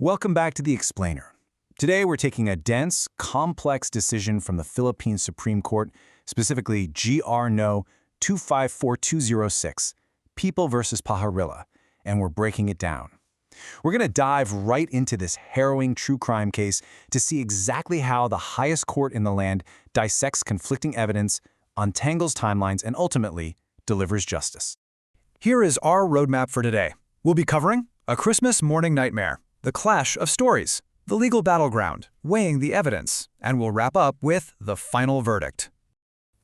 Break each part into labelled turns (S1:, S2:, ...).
S1: Welcome back to The Explainer. Today we're taking a dense, complex decision from the Philippine Supreme Court, specifically GR No. 254206, People v. Pajarilla, and we're breaking it down. We're going to dive right into this harrowing true crime case to see exactly how the highest court in the land dissects conflicting evidence, untangles timelines, and ultimately delivers justice.
S2: Here is our roadmap for today. We'll be covering A Christmas Morning Nightmare, The Clash of Stories, The Legal Battleground, Weighing the Evidence, and we'll wrap up with The Final Verdict.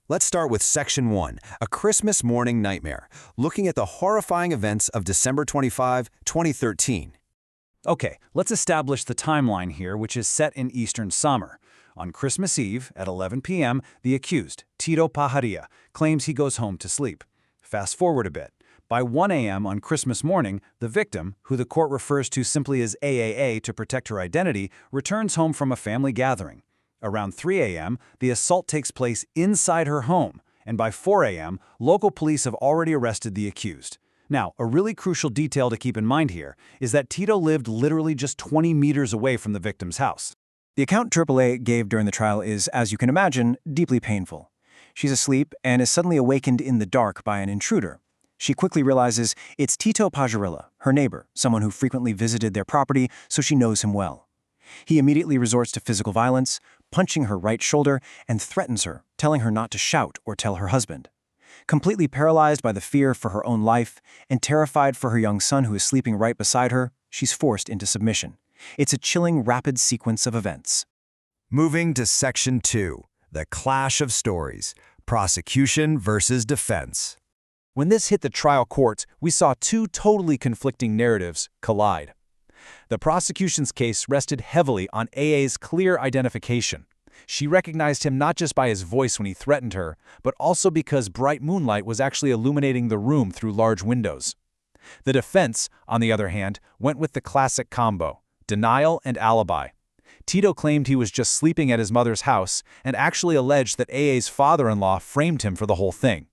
S3: Let's start with Section 1, A Christmas Morning Nightmare, looking at the horrifying events of December 25, 2013.
S4: Okay, let's establish the timeline here, which is set in Eastern Summer. On Christmas Eve, at 11 p.m., the accused, Tito Pajarilla, claims he goes home to sleep. Fast forward a bit. By 1 a.m. on Christmas morning, the victim, who the court refers to simply as AAA to protect her identity, returns home from a family gathering. Around 3 a.m., the assault takes place inside her home, and by 4 a.m., local police have already arrested the accused. Now, a really crucial detail to keep in mind here is that Tito lived literally just 20 meters away from the victim's house.
S1: The account AAA gave during the trial is, as you can imagine, deeply painful. She's asleep and is suddenly awakened in the dark by an intruder. She quickly realizes it's Tito Pajarilla, her neighbor, someone who frequently visited their property, so she knows him well. He immediately resorts to physical violence, punching her right shoulder, and threatens her, telling her not to shout or tell her husband. Completely paralyzed by the fear for her own life and terrified for her young son who is sleeping right beside her, she's forced into submission. It's a chilling, rapid sequence of events.
S3: Moving to Section 2, The Clash of Stories, Prosecution versus Defense.
S4: When this hit the trial court, we saw two totally conflicting narratives collide. The prosecution's case rested heavily on AA's clear identification. She recognized him not just by his voice when he threatened her, but also because bright moonlight was actually illuminating the room through large windows. The defense, on the other hand, went with the classic combo: denial and alibi. Tito claimed he was just sleeping at his mother's house and actually alleged that AA's father-in-law framed him for the whole thing.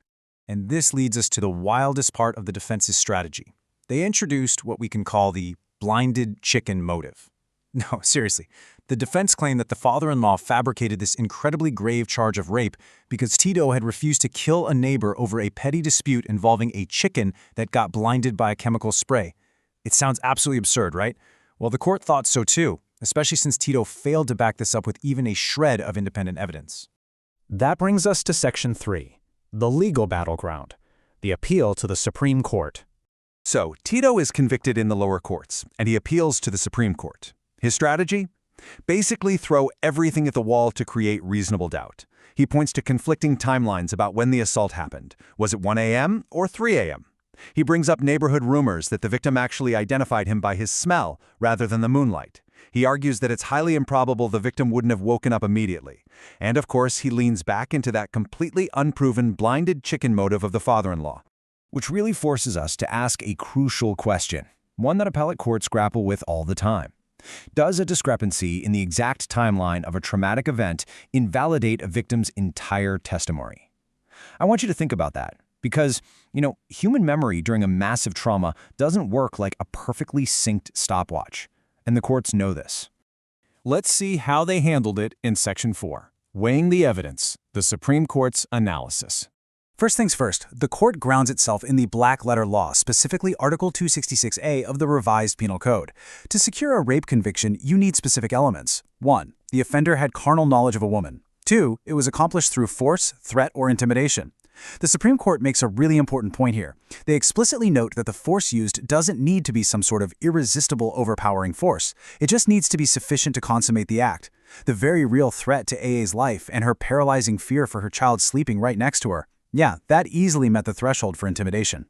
S1: And this leads us to the wildest part of the defense's strategy. They introduced what we can call the blinded chicken motive. No, seriously. The defense claimed that the father-in-law fabricated this incredibly grave charge of rape because Tito had refused to kill a neighbor over a petty dispute involving a chicken that got blinded by a chemical spray. It sounds absolutely absurd, right? Well, the court thought so too, especially since Tito failed to back this up with even a shred of independent evidence.
S5: That brings us to Section 3, the legal battleground, the appeal to the Supreme Court.
S3: So, Tito is convicted in the lower courts, and he appeals to the Supreme Court. His strategy? Basically throw everything at the wall to create reasonable doubt. He points to conflicting timelines about when the assault happened. Was it 1 a.m. or 3 a.m.? He brings up neighborhood rumors that the victim actually identified him by his smell rather than the moonlight. He argues that it's highly improbable the victim wouldn't have woken up immediately. And of course, he leans back into that completely unproven blinded chicken motive of the father-in-law. Which really forces us to ask a crucial question, one that appellate courts grapple with all the time. Does a discrepancy in the exact timeline of a traumatic event invalidate a victim's entire testimony? I want you to think about that because, human memory during a massive trauma doesn't work like a perfectly synced stopwatch, and the courts know this.
S1: Let's see how they handled it in Section 4, Weighing the Evidence, the Supreme Court's Analysis.
S4: First things first, the court grounds itself in the black-letter law, specifically Article 266A of the Revised Penal Code. To secure a rape conviction, you need specific elements. 1. The offender had carnal knowledge of a woman. 2. It was accomplished through force, threat, or intimidation. The Supreme Court makes a really important point here. They explicitly note that the force used doesn't need to be some sort of irresistible, overpowering force. It just needs to be sufficient to consummate the act. The very real threat to AA's life and her paralyzing fear for her child sleeping right next to her. Yeah, that easily met the threshold for intimidation.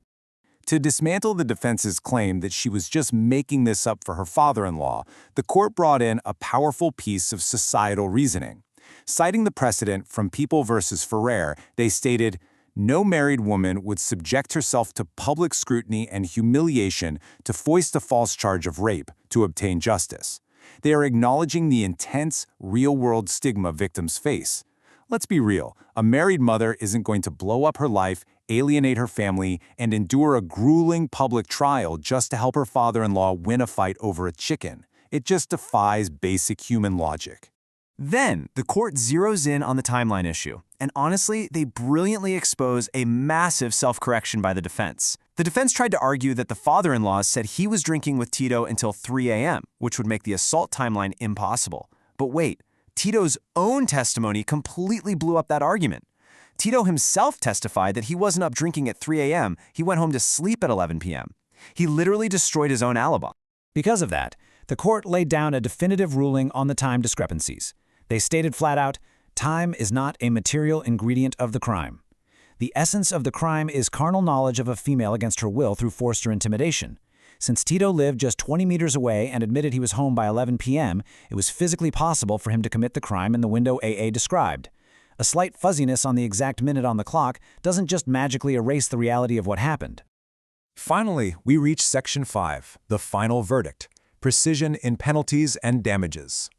S1: To dismantle the defense's claim that she was just making this up for her father-in-law, the court brought in a powerful piece of societal reasoning. Citing the precedent from People v. Ferrer, they stated, "No married woman would subject herself to public scrutiny and humiliation to foist a false charge of rape to obtain justice." They are acknowledging the intense, real-world stigma victims face. Let's be real, a married mother isn't going to blow up her life, alienate her family, and endure a grueling public trial just to help her father-in-law win a fight over a chicken.
S3: It just defies basic human logic.
S1: Then, the court zeroes in on the timeline issue, and honestly, they brilliantly expose a massive self-correction by the defense. The defense tried to argue that the father-in-law said he was drinking with Tito until 3 a.m., which would make the assault timeline impossible. But wait, Tito's own testimony completely blew up that argument. Tito himself testified that he wasn't up drinking at 3 a.m., he went home to sleep at 11 p.m. He literally destroyed his own alibi.
S5: Because of that, the court laid down a definitive ruling on the time discrepancies. They stated flat out, time is not a material ingredient of the crime. The essence of the crime is carnal knowledge of a female against her will through force or intimidation. Since Tito lived just 20 meters away and admitted he was home by 11 p.m., it was physically possible for him to commit the crime in the window AA described. A slight fuzziness on the exact minute on the clock doesn't just magically erase the reality of what happened.
S3: Finally, we reach Section 5, the final verdict, precision in penalties and damages.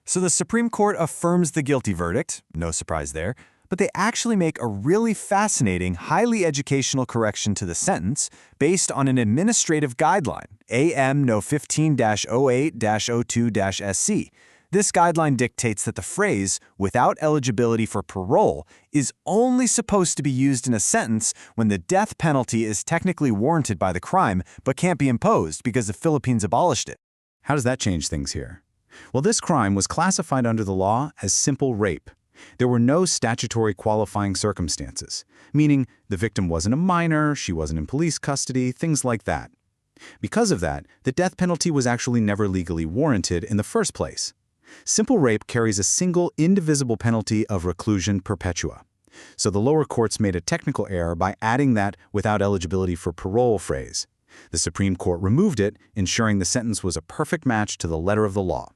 S1: So the Supreme Court affirms the guilty verdict, no surprise there, but they actually make a really fascinating, highly educational correction to the sentence based on an administrative guideline, AM No 15-08-02-SC. This guideline dictates that the phrase, without eligibility for parole, is only supposed to be used in a sentence when the death penalty is technically warranted by the crime but can't be imposed because the Philippines abolished it.
S3: How does that change things here? Well, this crime was classified under the law as simple rape. There were no statutory qualifying circumstances, meaning the victim wasn't a minor, she wasn't in police custody, things like that. Because of that, the death penalty was actually never legally warranted in the first place. Simple rape carries a single indivisible penalty of reclusion perpetua. So the lower courts made a technical error by adding that without eligibility for parole phrase. The Supreme Court removed it, ensuring the sentence was a perfect match to the letter of the law.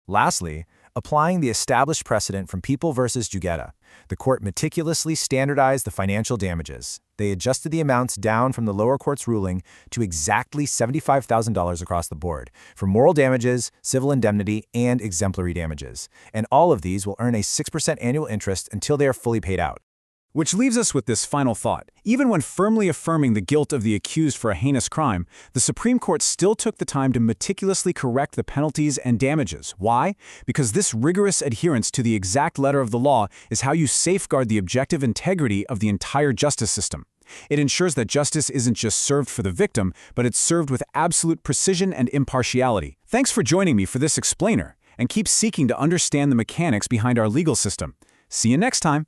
S1: Lastly, applying the established precedent from People v. Jugetta, the court meticulously standardized the financial damages. They adjusted the amounts down from the lower court's ruling to exactly $75,000 across the board for moral damages, civil indemnity, and exemplary damages. And all of these will earn a 6% annual interest until they are fully paid out.
S4: Which leaves us with this final thought. Even when firmly affirming the guilt of the accused for a heinous crime, the Supreme Court still took the time to meticulously correct the penalties and damages. Why? Because this rigorous adherence to the exact letter of the law is how you safeguard the objective integrity of the entire justice system. It ensures that justice isn't just served for the victim, but it's served with absolute precision and impartiality. Thanks for joining me for this explainer, and keep seeking to understand the mechanics behind our legal system. See you next time.